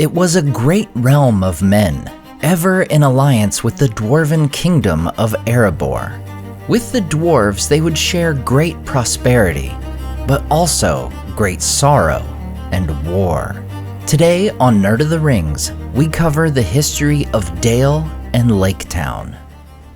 It was a great realm of men, ever in alliance with the Dwarven kingdom of Erebor. With the dwarves, they would share great prosperity, but also great sorrow and war. Today on Nerd of the Rings, we cover the history of Dale and Laketown.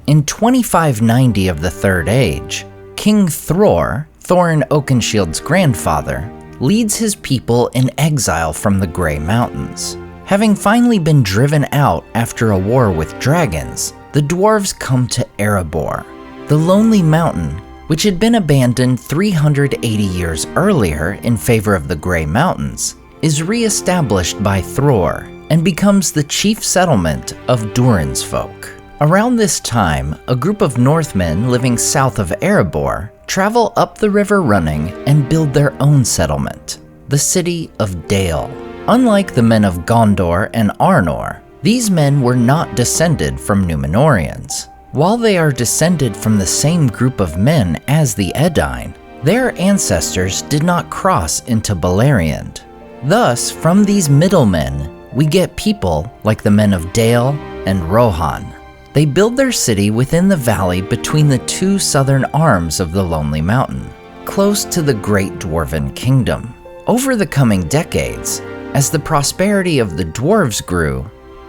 In 2590 of the Third Age, King Thror, Thorin Oakenshield's grandfather, leads his people in exile from the Grey Mountains. Having finally been driven out after a war with dragons, the dwarves come to Erebor. The Lonely Mountain, which had been abandoned 380 years earlier in favor of the Grey Mountains, is re-established by Thror and becomes the chief settlement of Durin's folk. Around this time, a group of Northmen living south of Erebor travel up the River Running and build their own settlement, the city of Dale. Unlike the men of Gondor and Arnor, these men were not descended from Númenóreans. While they are descended from the same group of men as the Edain, their ancestors did not cross into Beleriand. Thus, from these middlemen, we get people like the men of Dale and Rohan. They build their city within the valley between the two southern arms of the Lonely Mountain, close to the Great Dwarven Kingdom. Over the coming decades, as the prosperity of the dwarves grew,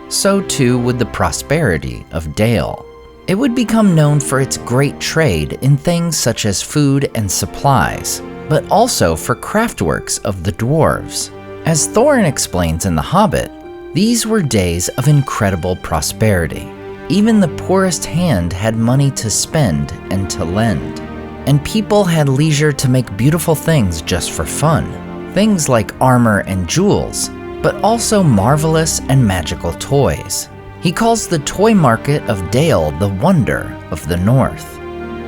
so too would the prosperity of Dale. It would become known for its great trade in things such as food and supplies, but also for craftworks of the dwarves. As Thorin explains in The Hobbit, these were days of incredible prosperity. Even the poorest hand had money to spend and to lend, and people had leisure to make beautiful things just for fun. Things like armor and jewels, but also marvelous and magical toys. He calls the toy market of Dale the wonder of the North.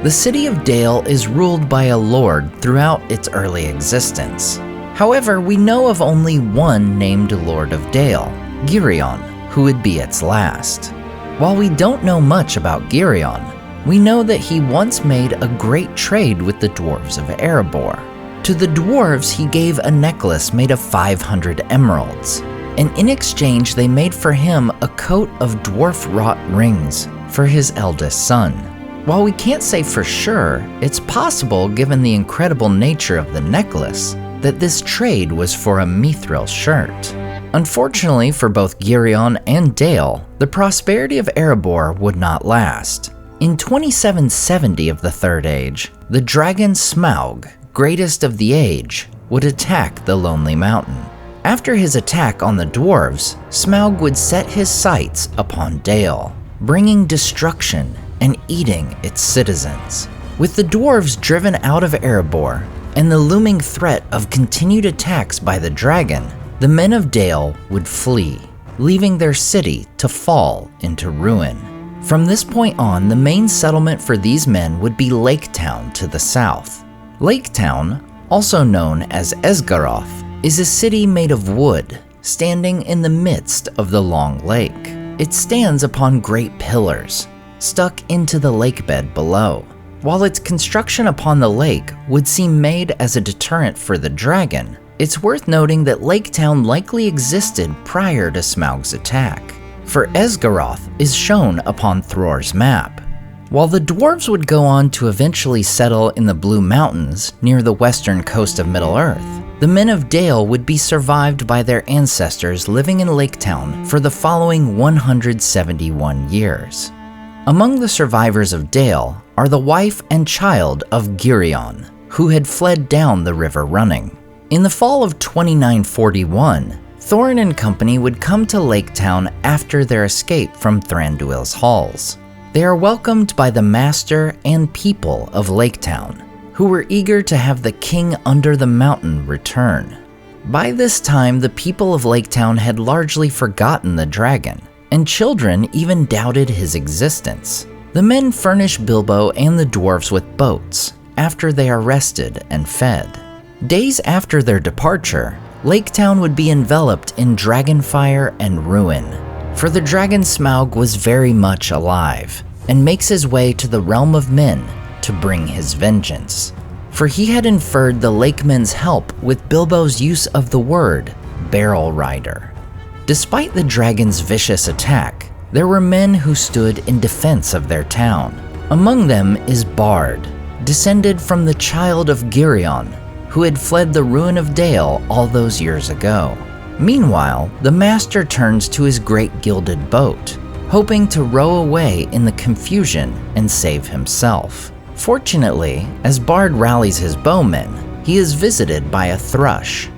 The city of Dale is ruled by a lord throughout its early existence. However, we know of only one named Lord of Dale, Girion, who would be its last. While we don't know much about Girion, we know that he once made a great trade with the dwarves of Erebor. To the dwarves, he gave a necklace made of 500 emeralds, and in exchange they made for him a coat of dwarf-wrought rings for his eldest son. While we can't say for sure, it's possible, given the incredible nature of the necklace, that this trade was for a mithril shirt. Unfortunately for both Girion and Dale, the prosperity of Erebor would not last. In 2770 of the Third Age, the dragon Smaug, greatest of the age, would attack the Lonely Mountain. After his attack on the dwarves, Smaug would set his sights upon Dale, bringing destruction and eating its citizens. With the dwarves driven out of Erebor and the looming threat of continued attacks by the dragon, the men of Dale would flee, leaving their city to fall into ruin. From this point on, the main settlement for these men would be Laketown to the south. Laketown, also known as Esgaroth, is a city made of wood, standing in the midst of the long lake. It stands upon great pillars, stuck into the lakebed below. While its construction upon the lake would seem made as a deterrent for the dragon, it's worth noting that Laketown likely existed prior to Smaug's attack, for Esgaroth is shown upon Thror's map. While the dwarves would go on to eventually settle in the Blue Mountains near the western coast of Middle-earth, the men of Dale would be survived by their ancestors living in Laketown for the following 171 years. Among the survivors of Dale are the wife and child of Girion, who had fled down the River Running. In the fall of 2941, Thorin and company would come to Laketown after their escape from Thranduil's halls. They are welcomed by the master and people of Laketown, who were eager to have the king under the mountain return. By this time, the people of Laketown had largely forgotten the dragon, and children even doubted his existence. The men furnish Bilbo and the dwarves with boats after they are rested and fed. Days after their departure, Laketown would be enveloped in dragonfire and ruin, for the dragon Smaug was very much alive and makes his way to the realm of men to bring his vengeance. For he had inferred the Lakemen's help with Bilbo's use of the word barrel rider. Despite the dragon's vicious attack, there were men who stood in defense of their town. Among them is Bard, descended from the child of Girion, who had fled the ruin of Dale all those years ago. Meanwhile, the master turns to his great gilded boat, hoping to row away in the confusion and save himself. Fortunately, as Bard rallies his bowmen, he is visited by a thrush.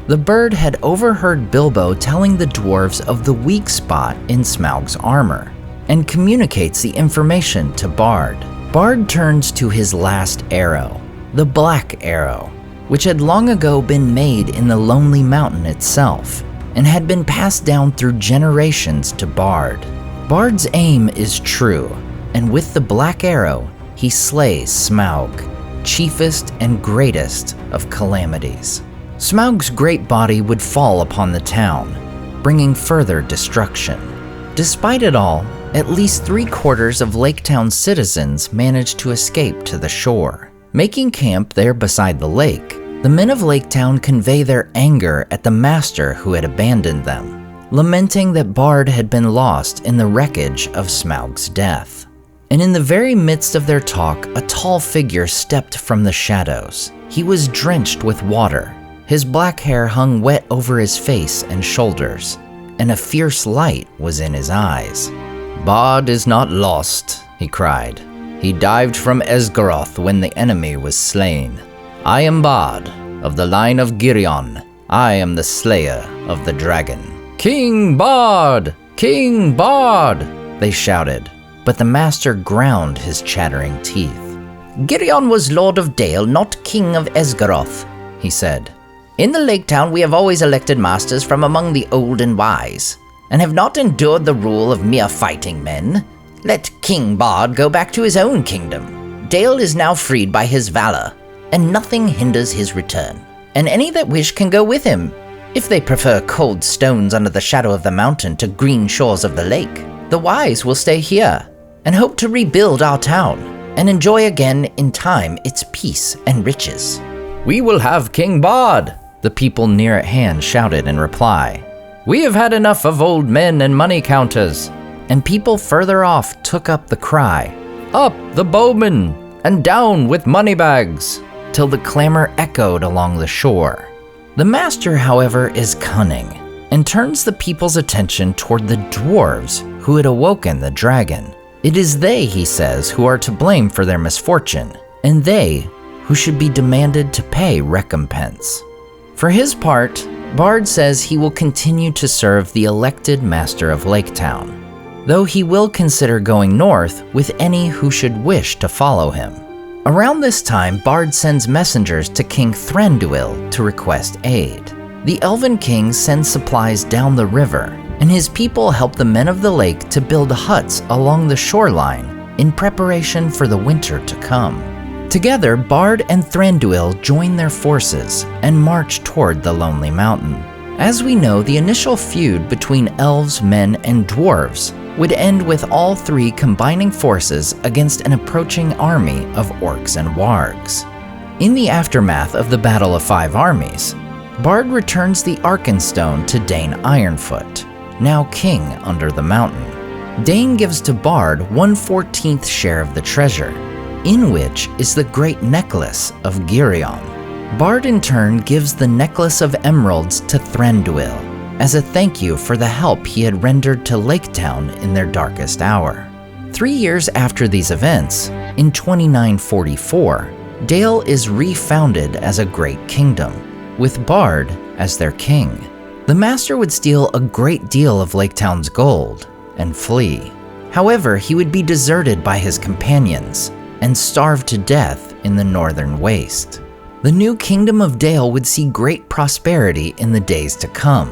The bird had overheard Bilbo telling the dwarves of the weak spot in Smaug's armor, and communicates the information to Bard. Bard turns to his last arrow, the Black Arrow, which had long ago been made in the Lonely Mountain itself, and had been passed down through generations to Bard. Bard's aim is true, and with the Black Arrow, he slays Smaug, chiefest and greatest of calamities. Smaug's great body would fall upon the town, bringing further destruction. Despite it all, at least 3/4 of Laketown's citizens managed to escape to the shore. Making camp there beside the lake, the men of Laketown convey their anger at the master who had abandoned them, lamenting that Bard had been lost in the wreckage of Smaug's death. And in the very midst of their talk, a tall figure stepped from the shadows. He was drenched with water. His black hair hung wet over his face and shoulders, and a fierce light was in his eyes. "Bard is not lost," he cried. "He dived from Esgaroth when the enemy was slain. I am Bard, of the line of Girion. I am the slayer of the dragon." "King Bard! King Bard!" they shouted, but the master ground his chattering teeth. "Girion was Lord of Dale, not King of Esgaroth," he said. "In the Laketown we have always elected masters from among the old and wise, and have not endured the rule of mere fighting men. Let King Bard go back to his own kingdom. Dale is now freed by his valor, and nothing hinders his return. And any that wish can go with him, if they prefer cold stones under the shadow of the mountain to green shores of the lake. The wise will stay here, and hope to rebuild our town, and enjoy again in time its peace and riches." "We will have King Bard," the people near at hand shouted in reply. "We have had enough of old men and money counters." And people further off took up the cry, "Up the bowmen, and down with money bags," till the clamor echoed along the shore. The master, however, is cunning, and turns the people's attention toward the dwarves who had awoken the dragon. It is they, he says, who are to blame for their misfortune, and they who should be demanded to pay recompense. For his part, Bard says he will continue to serve the elected master of Laketown, though he will consider going north with any who should wish to follow him. Around this time, Bard sends messengers to King Thranduil to request aid. The Elven King sends supplies down the river, and his people help the men of the lake to build huts along the shoreline in preparation for the winter to come. Together, Bard and Thranduil join their forces and march toward the Lonely Mountain. As we know, the initial feud between elves, men, and dwarves would end with all three combining forces against an approaching army of orcs and wargs. In the aftermath of the Battle of Five Armies, Bard returns the Arkenstone to Dane Ironfoot, now king under the mountain. Dane gives to Bard 1/14 share of the treasure, in which is the great necklace of Girion. Bard in turn gives the necklace of emeralds to Thranduil as a thank you for the help he had rendered to Laketown in their darkest hour. 3 years after these events, in 2944, Dale is refounded as a great kingdom, with Bard as their king. The master would steal a great deal of Laketown's gold and flee. However, he would be deserted by his companions and starved to death in the northern waste. The new kingdom of Dale would see great prosperity in the days to come,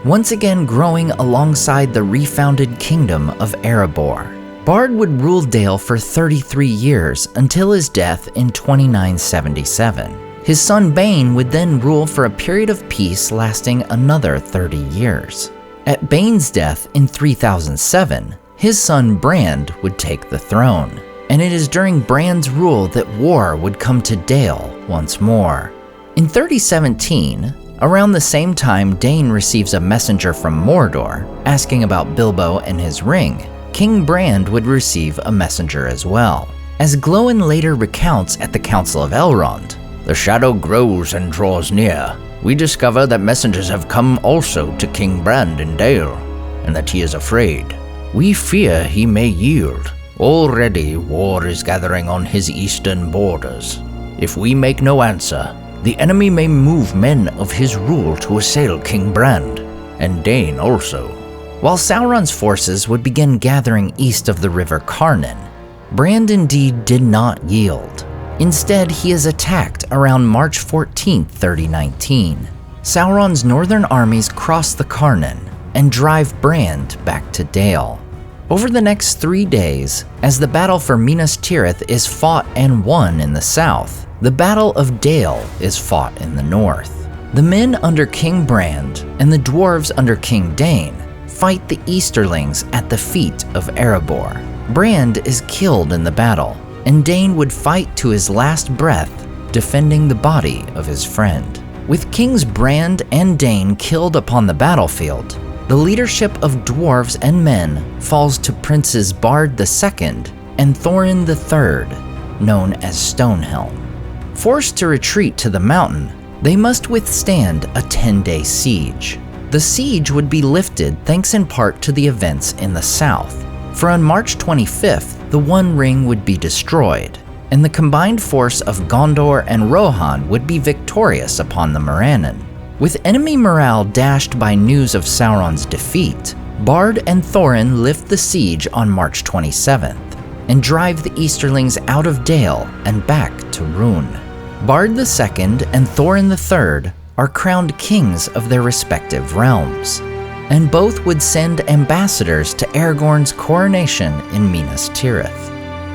once again growing alongside the refounded kingdom of Erebor. Bard would rule Dale for 33 years until his death in 2977. His son Bane would then rule for a period of peace lasting another 30 years. At Bane's death in 3007, his son Brand would take the throne, and it is during Brand's rule that war would come to Dale once more. In 3017, Around the same time Dain receives a messenger from Mordor asking about Bilbo and his ring, King Brand would receive a messenger as well. As Glóin later recounts at the Council of Elrond, "The shadow grows and draws near. We discover that messengers have come also to King Brand in Dale, and that he is afraid. We fear he may yield. Already war is gathering on his eastern borders. If we make no answer, the enemy may move men of his rule to assail King Brand, and Dain also." While Sauron's forces would begin gathering east of the River Carnan, Brand indeed did not yield. Instead, he is attacked around March 14, 3019. Sauron's northern armies cross the Carnan and drive Brand back to Dale. Over the next 3 days, as the battle for Minas Tirith is fought and won in the south, the Battle of Dale is fought in the north. The men under King Brand and the dwarves under King Dain fight the Easterlings at the feet of Erebor. Brand is killed in the battle, and Dain would fight to his last breath, defending the body of his friend. With Kings Brand and Dain killed upon the battlefield, the leadership of dwarves and men falls to Princes Bard II and Thorin III, known as Stonehelm. Forced to retreat to the mountain, they must withstand a 10-day siege. The siege would be lifted thanks in part to the events in the south, for on March 25th, the One Ring would be destroyed, and the combined force of Gondor and Rohan would be victorious upon the Morannon. With enemy morale dashed by news of Sauron's defeat, Bard and Thorin lift the siege on March 27th, and drive the Easterlings out of Dale and back to Rhûn. Bard II and Thorin III are crowned kings of their respective realms, and both would send ambassadors to Aragorn's coronation in Minas Tirith.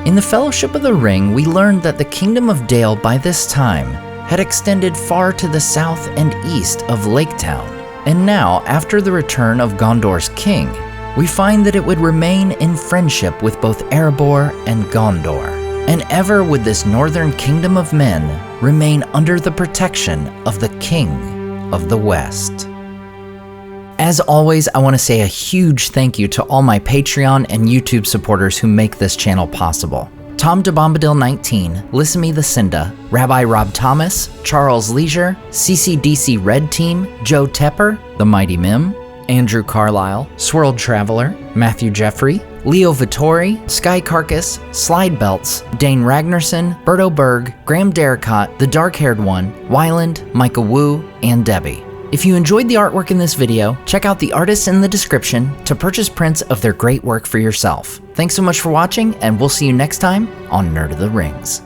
In the Fellowship of the Ring, we learned that the Kingdom of Dale by this time had extended far to the south and east of Laketown, and now, after the return of Gondor's king, we find that it would remain in friendship with both Erebor and Gondor, and ever would this northern kingdom of men remain under the protection of the King of the West. As always, I want to say a huge thank you to all my Patreon and YouTube supporters who make this channel possible. Tom DeBombadil19, Lissamy the Cinda, Rabbi Rob Thomas, Charles Leisure, CCDC Red Team, Joe Tepper, The Mighty Mim, Andrew Carlisle, Swirled Traveler, Matthew Jeffrey, Leo Vittori, Sky Carcass, Slide Belts, Dane Ragnarsson, Berto Berg, Graham Derricott, The Dark-Haired One, Wyland, Micah Wu, and Debbie. If you enjoyed the artwork in this video, check out the artists in the description to purchase prints of their great work for yourself. Thanks so much for watching, and we'll see you next time on Nerd of the Rings.